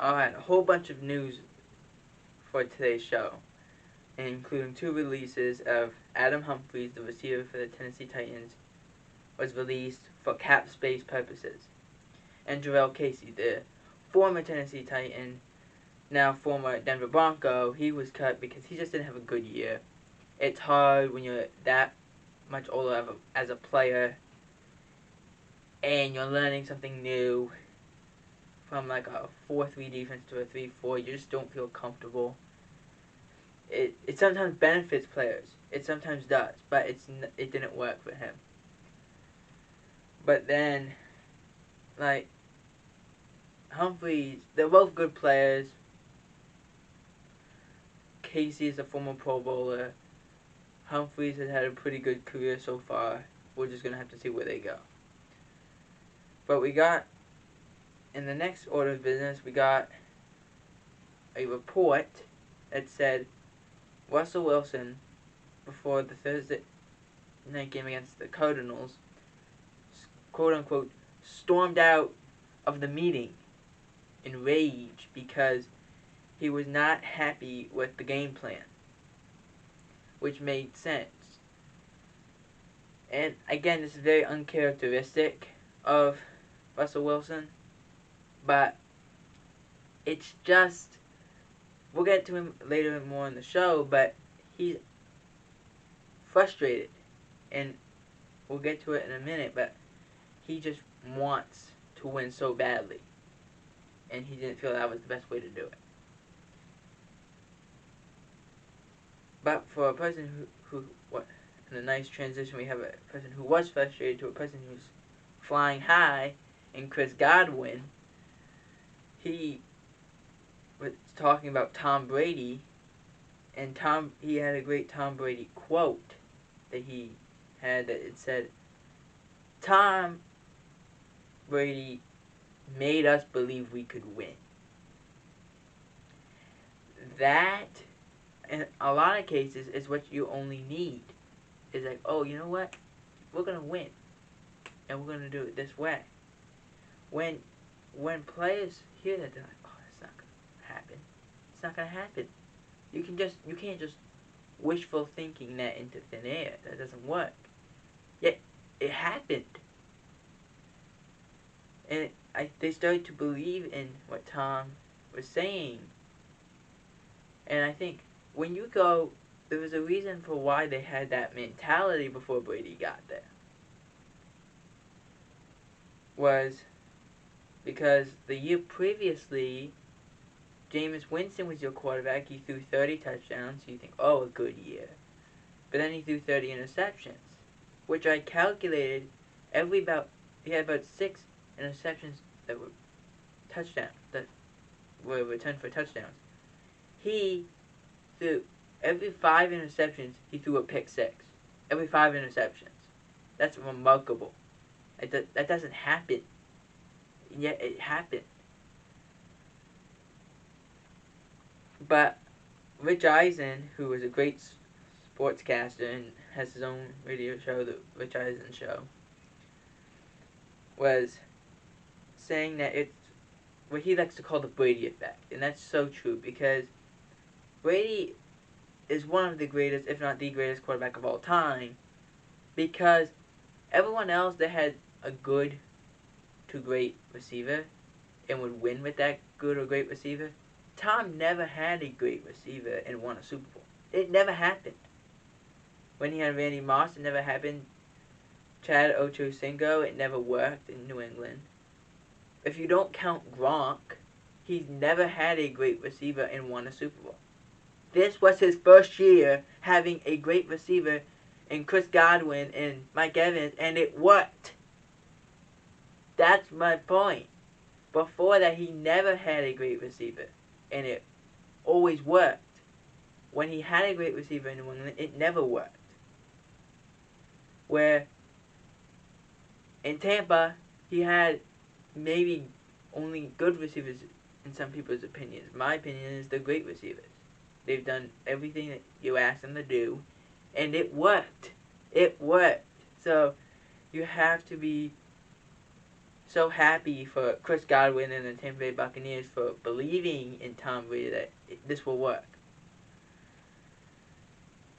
Alright, a whole bunch of news for today's show, including two releases of Adam Humphries, the receiver for the Tennessee Titans, was released for cap space purposes. And Jarrell Casey, the former Tennessee Titan, now former Denver Bronco, he was cut because he just didn't have a good year. It's hard when you're that much older as a player and you're learning something new from like a 4-3 defense to a 3-4. You just don't feel comfortable. It sometimes benefits players. It sometimes does, but it didn't work for him. But then, like, Humphries, they're both good players. Casey is a former Pro Bowler. Humphries has had a pretty good career so far. We're just going to have to see where they go. But we got, in the next order of business, we got a report that said Russell Wilson, before the Thursday night game against the Cardinals, quote-unquote, stormed out of the meeting in rage because he was not happy with the game plan, which made sense. And again, this is very uncharacteristic of Russell Wilson, but it's just, we'll get to him later more in the show, but he's frustrated, and we'll get to it in a minute, but he just wants to win so badly, and he didn't feel that was the best way to do it. But for a person who in a nice transition, we have a person who was frustrated to a person who's flying high, in Chris Godwin. He was talking about Tom Brady, and he had a great Tom Brady quote that he had, that it said, Tom Brady made us believe we could win. That, in a lot of cases, is what you only need. It's like, oh, you know what? We're going to win. And we're going to do it this way. When players hear that, they're like, oh, it's not going to happen. It's not going to happen. You can't just wishful thinking that into thin air. That doesn't work. Yet, it happened. And they started to believe in what Tom was saying. And I think when you go, there was a reason for why they had that mentality before Brady got there. Was because the year previously, Jameis Winston was your quarterback. He threw 30 touchdowns. So you think, oh, a good year. But then he threw 30 interceptions, which I calculated he had about 6 interceptions that were touchdowns, that were returned for touchdowns. He threw, every 5 interceptions, he threw a pick 6. Every 5 interceptions. That's remarkable. That doesn't happen. And yet it happened. But Rich Eisen, who was a great sportscaster and has his own radio show, the Rich Eisen Show, was saying that it's what he likes to call the Brady Effect. And that's so true, because Brady is one of the greatest, if not the greatest quarterback of all time, because everyone else that had a good to great receiver and would win with that good or great receiver, Tom never had a great receiver and won a Super Bowl. It never happened. When he had Randy Moss, it never happened. Chad Ochocinco, it never worked in New England. If you don't count Gronk, he's never had a great receiver and won a Super Bowl. This was his first year having a great receiver in Chris Godwin and Mike Evans, and it worked. That's my point. Before that, he never had a great receiver, and it always worked. When he had a great receiver in New England, it never worked. Where in Tampa, he had maybe only good receivers in some people's opinions. My opinion is they're great receivers. They've done everything that you asked them to do, and it worked. It worked. So you have to be so happy for Chris Godwin and the Tampa Bay Buccaneers for believing in Tom Brady that this will work.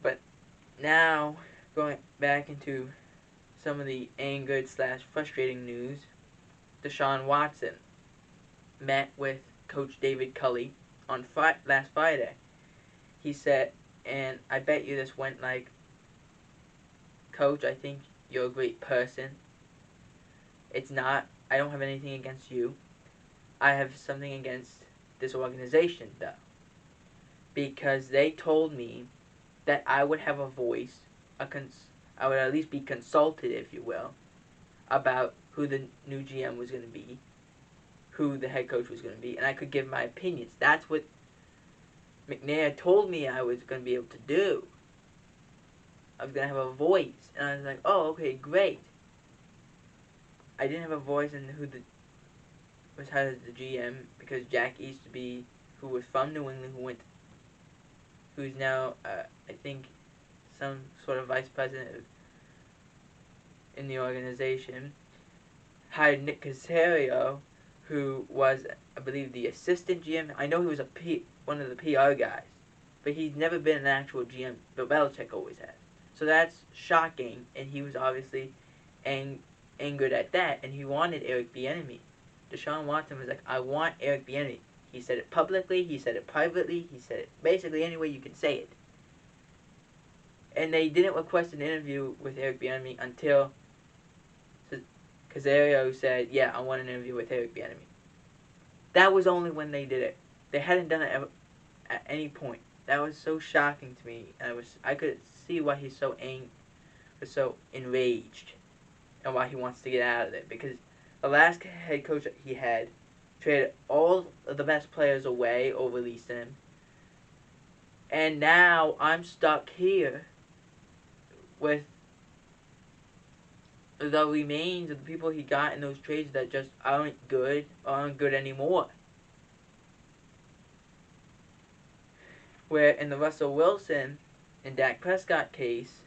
But now, going back into some of the angered slash frustrating news, Deshaun Watson met with Coach David Culley on last Friday. He said, and I bet you this went like, Coach, I think you're a great person. It's not. I don't have anything against you. I have something against this organization, though. Because they told me that I would have a voice, I would at least be consulted, if you will, about who the new GM was going to be, who the head coach was going to be, and I could give my opinions. That's what McNair told me I was going to be able to do. I was going to have a voice. And I was like, oh, okay, great. I didn't have a voice in who was hired as the GM because Jack Easterby, who was from New England, who's now, I think, some sort of vice president in the organization, hired Nick Caserio, who was, I believe, the assistant GM. I know he was one of the PR guys, but he's never been an actual GM. But Belichick always has. So that's shocking, and he was obviously angered at that, and he wanted Eric Bieniemy. Deshaun Watson was like, I want Eric Bieniemy. He said it publicly, he said it privately, he said it basically any way you can say it. And they didn't request an interview with Eric Bieniemy until Caserio said, yeah, I want an interview with Eric Bieniemy. That was only when they did it. They hadn't done it ever, at any point. That was so shocking to me. I could see why he's was so enraged and why he wants to get out of it. Because the last head coach that he had traded all of the best players away or released them. And now I'm stuck here with the remains of the people he got in those trades that just aren't good anymore. Where in the Russell Wilson and Dak Prescott case,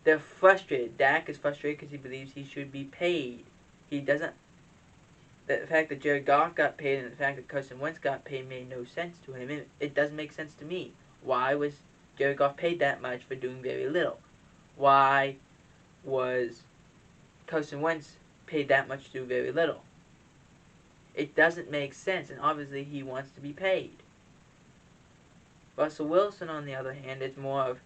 they're frustrated. Dak is frustrated because he believes he should be paid. He doesn't. The fact that Jared Goff got paid and the fact that Carson Wentz got paid made no sense to him. It doesn't make sense to me. Why was Jared Goff paid that much for doing very little? Why was Carson Wentz paid that much to do very little? It doesn't make sense, and obviously he wants to be paid. Russell Wilson, on the other hand, it's more of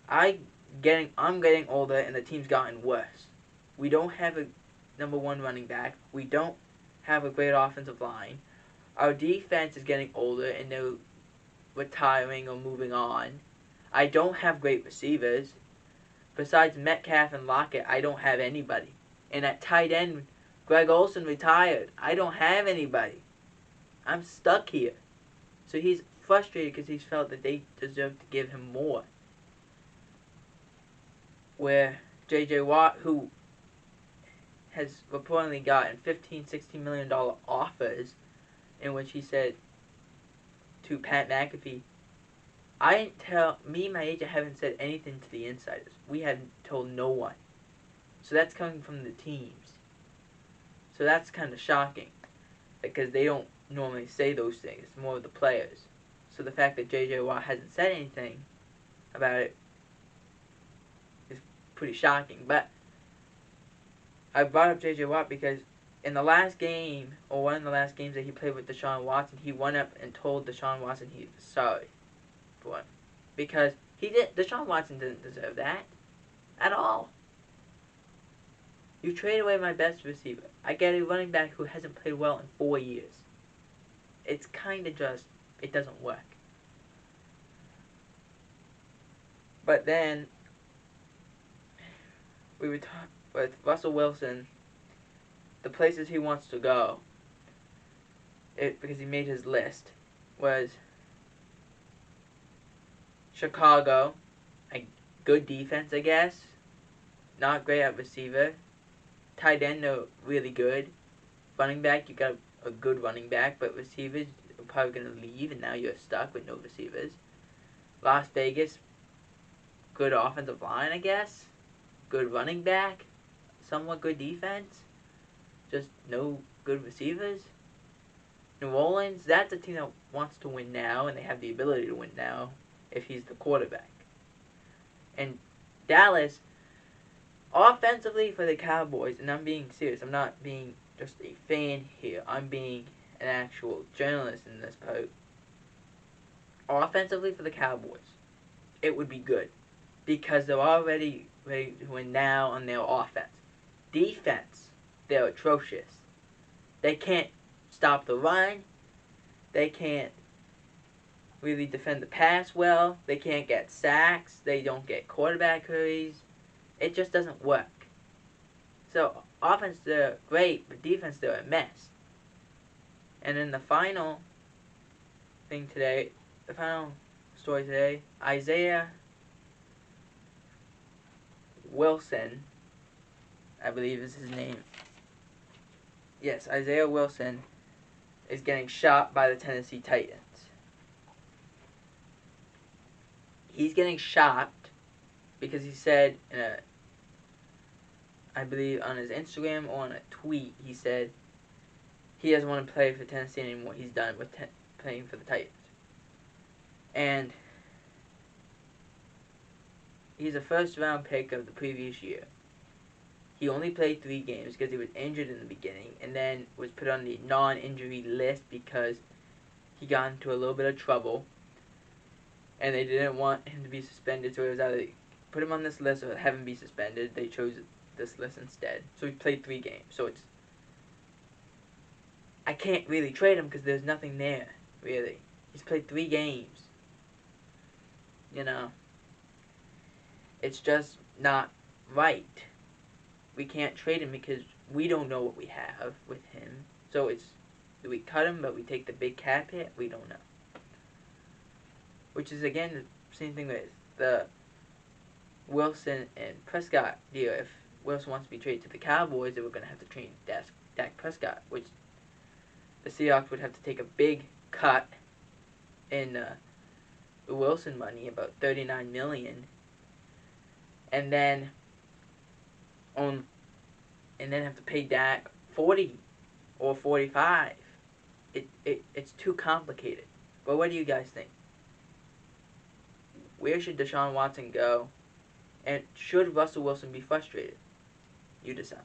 I'm getting older and the team's gotten worse. We don't have a number one running back. We don't have a great offensive line. Our defense is getting older and they're retiring or moving on. I don't have great receivers. Besides Metcalf and Lockett, I don't have anybody. And at tight end, Greg Olsen retired. I don't have anybody. I'm stuck here. So he's frustrated because he's felt that they deserve to give him more. Where J.J. Watt, who has reportedly gotten $15-16 million offers, in which he said to Pat McAfee, me and my agent haven't said anything to the insiders. We haven't told no one. So that's coming from the teams. So that's kind of shocking because they don't normally say those things. It's more of the players. So the fact that J.J. Watt hasn't said anything about it is pretty shocking. But I brought up J.J. Watt because in the last game, or one of the last games that he played with Deshaun Watson, he went up and told Deshaun Watson he was sorry for him. Because Deshaun Watson didn't deserve that at all. You trade away my best receiver. I get a running back who hasn't played well in 4 years. It's kind of just, it doesn't work. But then, we were talking with Russell Wilson, the places he wants to go, because he made his list, was Chicago, a good defense, I guess, not great at receiver, tight end, no, really good, running back, you got a good running back, but receivers are probably going to leave, and now you're stuck with no receivers. Las Vegas, good offensive line, I guess, good running back, somewhat good defense, just no good receivers. New Orleans, that's a team that wants to win now, and they have the ability to win now if he's the quarterback. And Dallas, offensively for the Cowboys, and I'm being serious, I'm not being just a fan here, I'm being an actual journalist in this part. Offensively for the Cowboys, it would be good because they're already ready to win now on their offense. Defense, they're atrocious. They can't stop the run. They can't really defend the pass well. They can't get sacks. They don't get quarterback hurries. It just doesn't work. So offense, they're great, but defense, they're a mess. And then the final thing today, the final story today, Isaiah Wilson, I believe is his name. Yes, Isaiah Wilson is getting shot by the Tennessee Titans. He's getting shot because he said I believe on his Instagram or on a tweet, he said he doesn't want to play for Tennessee anymore. He's done with playing for the Titans. And he's a first-round pick of the previous year. He only played 3 games because he was injured in the beginning and then was put on the non-injury list because he got into a little bit of trouble and they didn't want him to be suspended, so it was either put him on this list or have him be suspended. They chose this list instead. So he played 3 games. So I can't really trade him because there's nothing there, really. He's played 3 games. You know, it's just not right. We can't trade him because we don't know what we have with him. So do we cut him but we take the big cap hit? We don't know. Which is, again, the same thing with the Wilson and Prescott deal. If Wilson wants to be traded to the Cowboys, they were going to have to trade Dak Prescott, which the Seahawks would have to take a big cut in the Wilson money, about $39 million, and then have to pay Dak 40 or 45. It's too complicated. But what do you guys think? Where should Deshaun Watson go? And should Russell Wilson be frustrated? You decide.